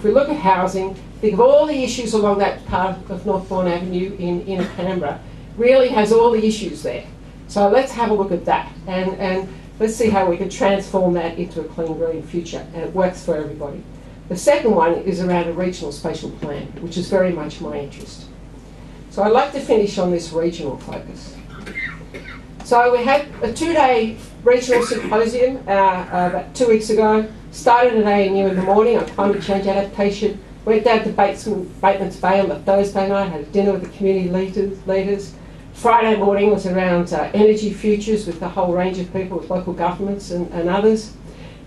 If we look at housing, think of all the issues along that part of Northbourne Avenue in inner Canberra, really has all the issues there. So let's have a look at that, and let's see how we can transform that into a clean, green future, and it works for everybody. The second one is around a regional spatial plan, which is very much my interest. So I'd like to finish on this regional focus. So we had a 2-day regional symposium about 2 weeks ago. Started at ANU in the morning on climate change adaptation. Went down to Bateman's Bay on the Thursday night, had a dinner with the community leaders. Friday morning was around energy futures with a whole range of people, with local governments and others.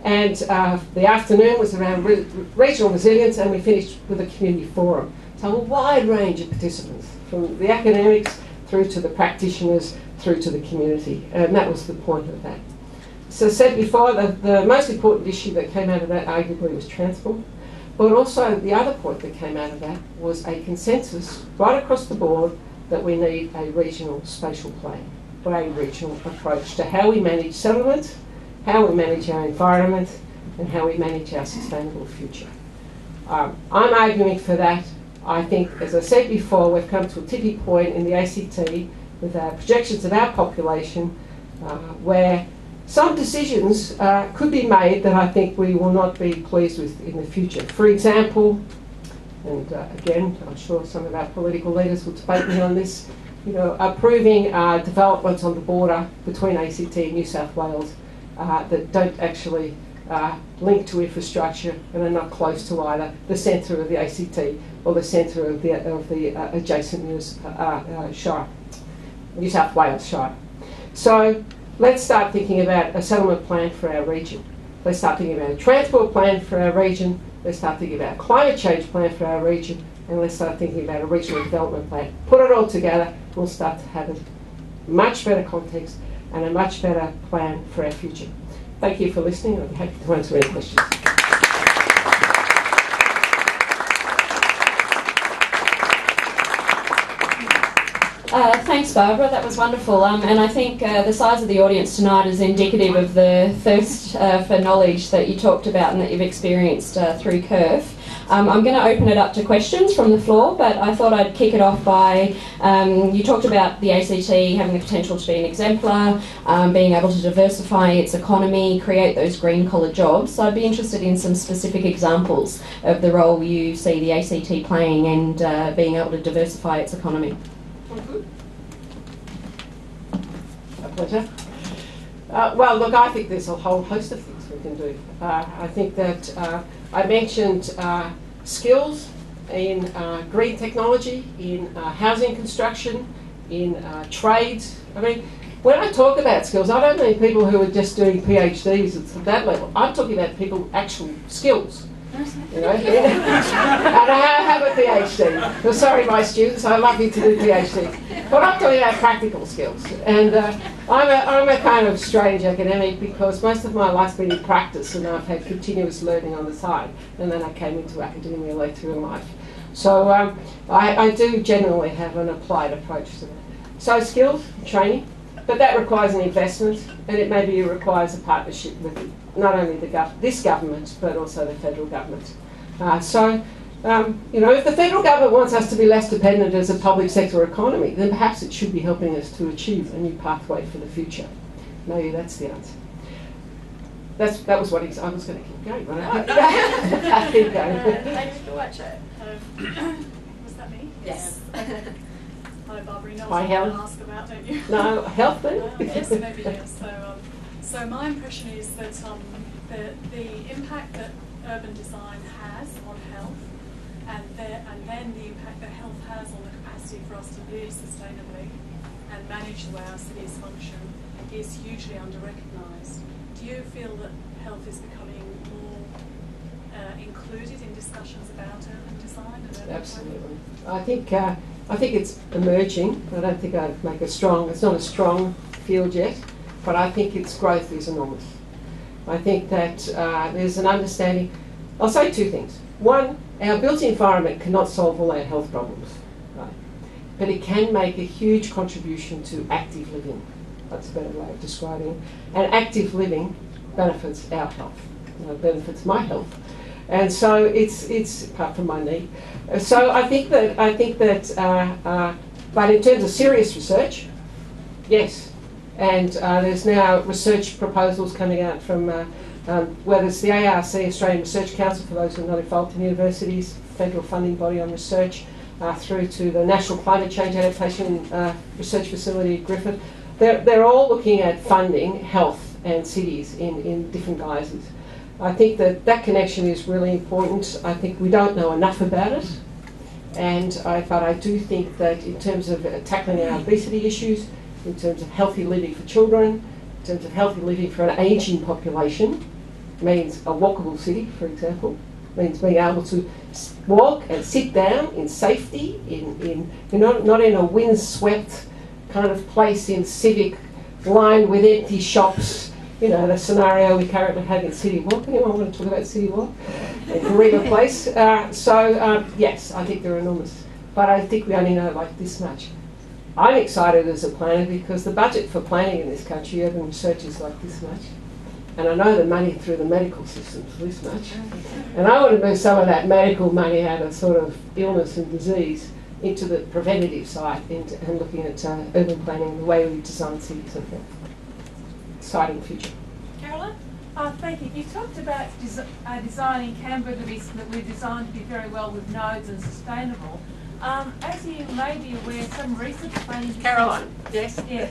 And the afternoon was around regional resilience, and we finished with a community forum. So a wide range of participants, from the academics through to the practitioners, through to the community, and that was the point of that. So as I said before, the most important issue that came out of that arguably was transport, but also the other point that came out of that was a consensus right across the board that we need a regional spatial plan, or a regional approach to how we manage settlement, how we manage our environment, and how we manage our sustainable future. I'm arguing for that. I think, as I said before, we've come to a tipping point in the ACT with our projections of our population where some decisions could be made that I think we will not be pleased with in the future. For example, and again, I'm sure some of our political leaders will debate me on this, you know, approving developments on the border between ACT and New South Wales that don't actually link to infrastructure and are not close to either the centre of the ACT or the centre of the adjacent New South Wales Shire. So let's start thinking about a settlement plan for our region. Let's start thinking about a transport plan for our region. Let's start thinking about a climate change plan for our region. And let's start thinking about a regional development plan. Put it all together, we'll start to have a much better context and a much better plan for our future. Thank you for listening. I'll be happy to answer any questions. Thanks, Barbara. That was wonderful. And I think the size of the audience tonight is indicative of the thirst for knowledge that you talked about and that you've experienced through CURF. I'm going to open it up to questions from the floor, but I thought I'd kick it off by, you talked about the ACT having the potential to be an exemplar, being able to diversify its economy, create those green-collar jobs. So I'd be interested in some specific examples of the role you see the ACT playing and being able to diversify its economy. A pleasure. Well, look, I think there's a whole host of things we can do. I think that I mentioned skills in green technology, in housing construction, in trades. I mean, when I talk about skills, I don't mean people who are just doing PhDs at that level. I'm talking about people actual skills. You know, and I have a PhD. Well, sorry, my students, I'm lucky to do PhDs. But I'm talking about practical skills. And I'm a kind of strange academic because most of my life's been in practice and I've had continuous learning on the side. And then I came into academia later in life. So I do generally have an applied approach to that. So skills, training, but that requires an investment, and it maybe requires a partnership with not only this government, but also the federal government. You know, if the federal government wants us to be less dependent as a public sector economy, then perhaps it should be helping us to achieve a new pathway for the future. Maybe that's the answer. That was what I was going to keep going. But I keep going. Thanks for watching. Was that me? Yes. Hi, Barbara. You know what I'm going to ask about, don't you? No, health then? Yes, maybe yes. So my impression is that the impact that urban design has on health, and then the impact that health has on the capacity for us to live sustainably and manage the way our cities function, is hugely under-recognised. Do you feel that health is becoming more included in discussions about urban design? And urban Absolutely. I think it's emerging. I don't think I'd make it's not a strong field yet, but I think its growth is enormous. I think that there's an understanding. I'll say two things. One, our built environment cannot solve all our health problems, right? But it can make a huge contribution to active living. That's a better way of describing it. And active living benefits our health, benefits my health. And so it's apart from my knee. So I think that but in terms of serious research, yes. And there's now research proposals coming out from whether it's the ARC, Australian Research Council, for those who are not involved in universities, federal funding body on research, through to the National Climate Change Adaptation Research Facility at Griffith. They're all looking at funding health and cities in different guises. I think that connection is really important. I think we don't know enough about it. But I do think that in terms of tackling our obesity issues, in terms of healthy living for children, in terms of healthy living for an ageing population, means a walkable city, for example, means being able to walk and sit down in safety, not in a windswept kind of place in civic, lined with empty shops. You know, the scenario we currently have in City Walk. Anyone want to talk about City Walk? Garema Place. Yes, I think they're enormous. But I think we only know like this much. I'm excited as a planner because the budget for planning in this country, urban research, is like this much. And I know the money through the medical system is this much. And I want to move some of that medical money out of sort of illness and disease into the preventative side and looking at urban planning, the way we design cities and things. Exciting future. Caroline? Thank you. You talked about designing Canberra that we're designed to be very well with nodes and sustainable. As you may be aware, some recent planning decisions... Caroline, yes? Yeah.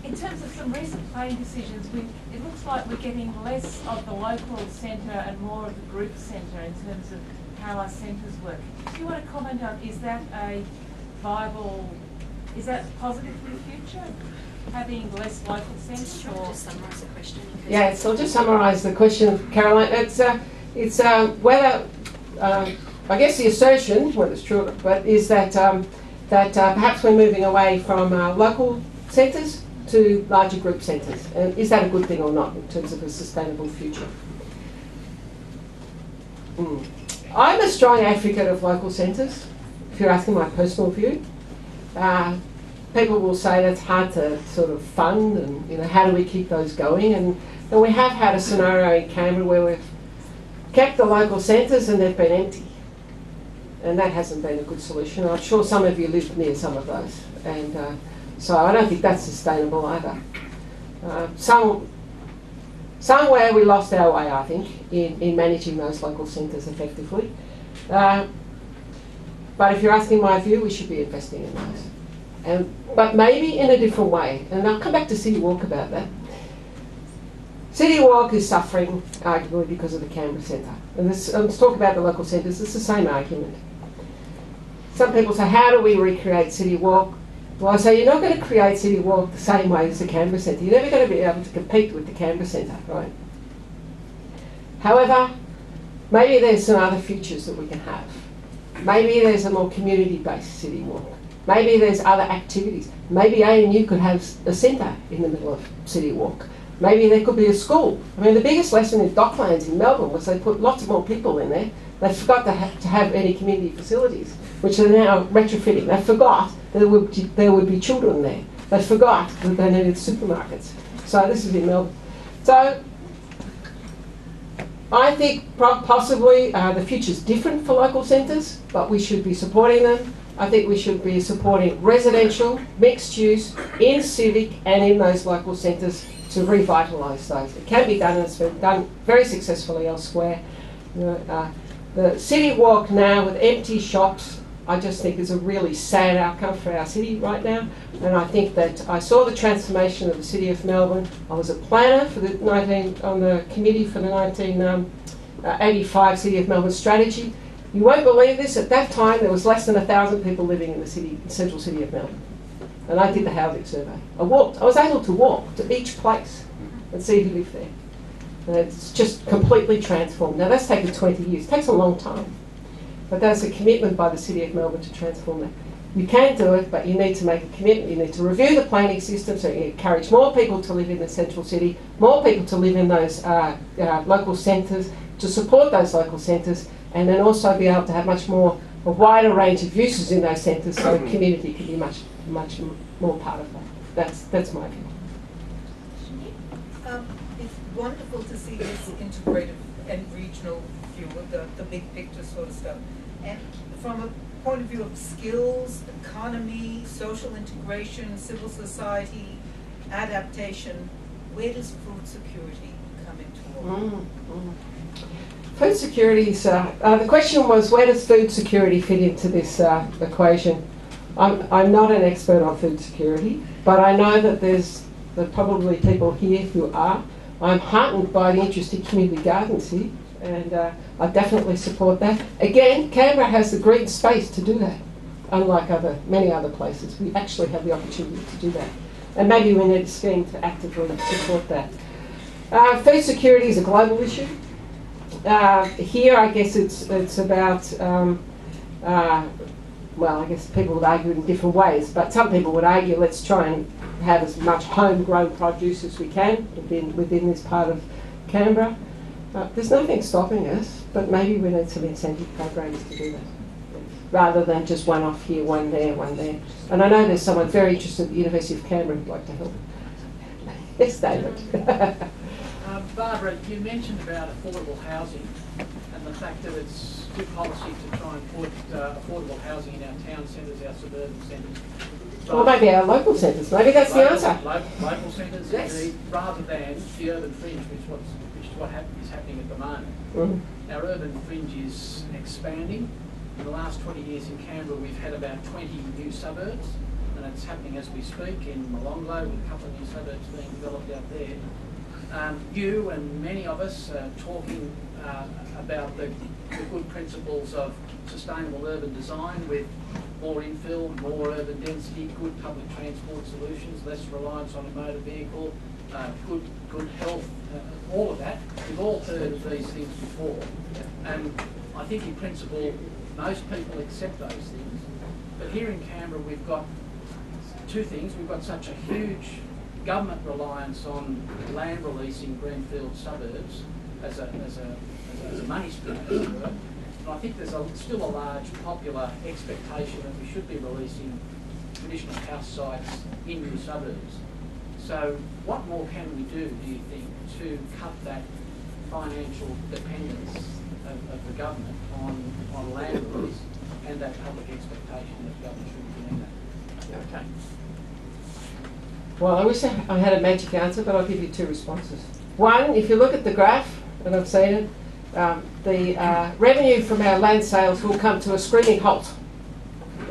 In terms of some recent planning decisions, it looks like we're getting less of the local centre and more of the group centre in terms of how our centres work. Do you want to comment on, is that positive for the future? Having less local centres? Sure, just summarise the question. Yeah, so I'll just summarise the question, Caroline. It's whether, I guess the assertion, whether it's true, but is that perhaps we're moving away from local centres to larger group centres. And is that a good thing or not in terms of a sustainable future? I'm a strong advocate of local centres, if you're asking my personal view. People will say that's hard to sort of fund, and how do we keep those going? And we have had a scenario in Canberra where we've kept the local centres and they've been empty, and that hasn't been a good solution. I'm sure some of you live near some of those, and so I don't think that's sustainable either. Somewhere we lost our way, I think, in managing those local centres effectively. But if you're asking my view, we should be investing in those. But maybe in a different way. And I'll come back to City Walk about that. City Walk is suffering, arguably, because of the Canberra Centre. And let's talk about the local centres. It's the same argument. Some people say, how do we recreate City Walk? Well, I say, you're not going to create City Walk the same way as the Canberra Centre. You're never going to be able to compete with the Canberra Centre, right? However, maybe there's some other features that we can have. Maybe there's a more community-based City Walk. Maybe there's other activities. Maybe ANU could have a centre in the middle of City Walk. Maybe there could be a school. I mean, the biggest lesson in Docklands in Melbourne was they put lots more people in there. They forgot to have any community facilities, which they're now retrofitting. They forgot that there would be children there. They forgot that they needed supermarkets. So this is in Melbourne. So I think possibly the future's different for local centres, but we should be supporting them. I think we should be supporting residential, mixed use, in civic and in those local centres to revitalise those. It can be done, and it's been done very successfully elsewhere. The City Walk now with empty shops, I just think is a really sad outcome for our city right now. And I think that I saw the transformation of the City of Melbourne. I was a planner for on the committee for the 1985 City of Melbourne strategy. You won't believe this, at that time there was less than 1,000 people living in the central city of Melbourne. And I did the housing survey. I was able to walk to each place and see who lived there. And it's just completely transformed. Now that's taken 20 years, it takes a long time. But that's a commitment by the City of Melbourne to transform that. You can do it, but you need to make a commitment. You need to review the planning system so you encourage more people to live in the central city, more people to live in those local centres, to support those local centres, and then also be able to have a wider range of uses in those centres so the community can be much more part of that. That's my view. It's wonderful to see this integrative and regional view of the big picture sort of stuff. And from a point of view of skills, economy, social integration, civil society, adaptation, where does food security come into work? Food security is, the question was, where does food security fit into this equation? I'm not an expert on food security, but I know that there's probably people here who are. I'm heartened by the interest in community gardens here, and I definitely support that. Again, Canberra has the green space to do that, unlike many other places. We actually have the opportunity to do that. And maybe we need a scheme to actively support that. Food security is a global issue. Here, I guess it's about, well, I guess people would argue in different ways, but some people would argue let's try and have as much homegrown produce as we can within this part of Canberra. There's nothing stopping us, but maybe we need some incentive programs to do that, rather than just one off here, one there, one there. And I know there's someone very interested at the University of Canberra who'd like to help. Yes, David. Barbara, you mentioned about affordable housing and the fact that it's good policy to try and put affordable housing in our town centres, our suburban centres. Or maybe our local centres. Maybe that's the answer. Local centres, yes. Indeed, rather than the urban fringe, which is what is happening at the moment. Mm-hmm. Our urban fringe is expanding. In the last 20 years in Canberra, we've had about 20 new suburbs, and it's happening as we speak in Molonglo, with a couple of new suburbs being developed out there. You and many of us are talking about the good principles of sustainable urban design with more infill, more urban density, good public transport solutions, less reliance on a motor vehicle, good health, all of that. We've all heard of these things before. And I think in principle, most people accept those things. But here in Canberra, we've got two things. We've got such a huge government reliance on land releasing greenfield suburbs as a money stream, as it were. And I think there's still a large popular expectation that we should be releasing traditional house sites in new suburbs. So what more can we do you think, to cut that financial dependence of the government on land release and that public expectation that government should be doing that? Okay. Well, I wish I had a magic answer, but I'll give you two responses. One, if you look at the graph, and I've seen it, the revenue from our land sales will come to a screaming halt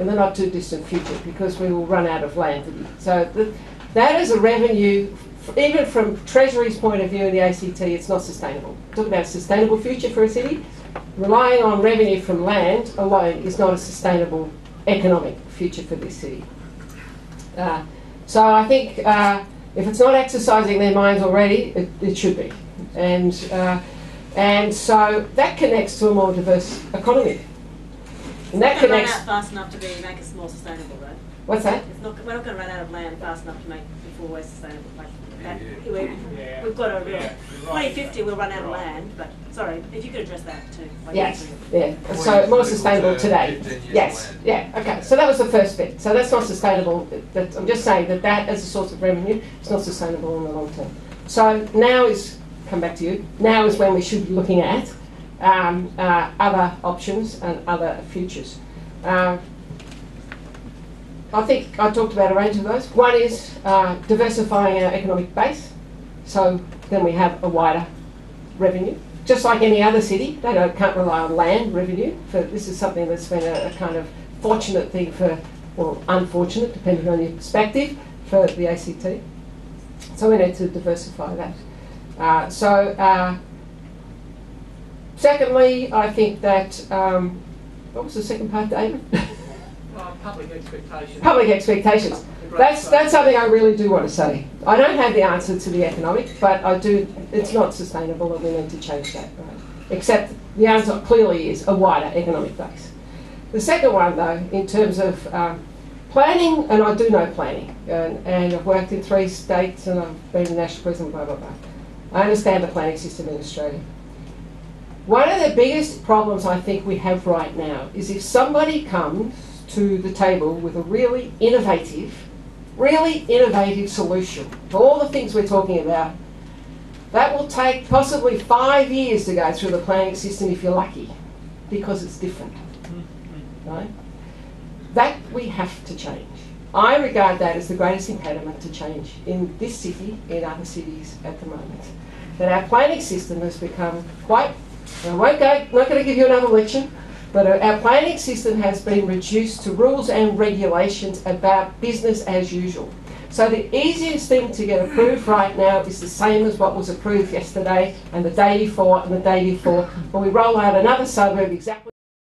in the not too distant future because we will run out of land. So that is a revenue, even from Treasury's point of view in the ACT, it's not sustainable. Talk about a sustainable future for a city. Relying on revenue from land alone is not a sustainable economic future for this city. So I think if it's not exercising their minds already, it should be. And so that connects to a more diverse economy. And that connects... Run out fast enough to make us more sustainable, though. What's that? We're not going to run out of land fast enough to make before we're sustainable. We've got a real... 2050 we'll run out of land, but sorry, if you could address that too. Yes, yeah. So more sustainable today. Yes, yeah, okay. So that was the first bit. So that's not sustainable. I'm just saying that as a source of revenue, it's not sustainable in the long term. So now is, come back to you, now is when we should be looking at other options and other futures. I think I talked about a range of those. One is diversifying our economic base, so then we have a wider revenue. Just like any other city, they can't rely on land revenue. This is something that's been a kind of fortunate thing or unfortunate, depending on your perspective, for the ACT. So we need to diversify that. Secondly, I think that, what was the second part, David? Public expectations. Public expectations. That's something I really do want to say. I don't have the answer to the economic, but I do. It's not sustainable, and we need to change that. Right? Except the answer clearly is a wider economic base. The second one, though, in terms of planning, and I do know planning, and I've worked in 3 states, and I've been a national president, blah blah blah. I understand the planning system in Australia. One of the biggest problems I think we have right now is if somebody comes to the table with a really innovative solution for all the things we're talking about, That will take possibly 5 years to go through the planning system if you're lucky, because it's different, right? That we have to change. I regard that as the greatest impediment to change in this city, in other cities at the moment. That our planning system has become quite, I'm not going to give you another lecture, but our planning system has been reduced to rules and regulations about business as usual. So the easiest thing to get approved right now is the same as what was approved yesterday and the day before and the day before, when we roll out another suburb exactly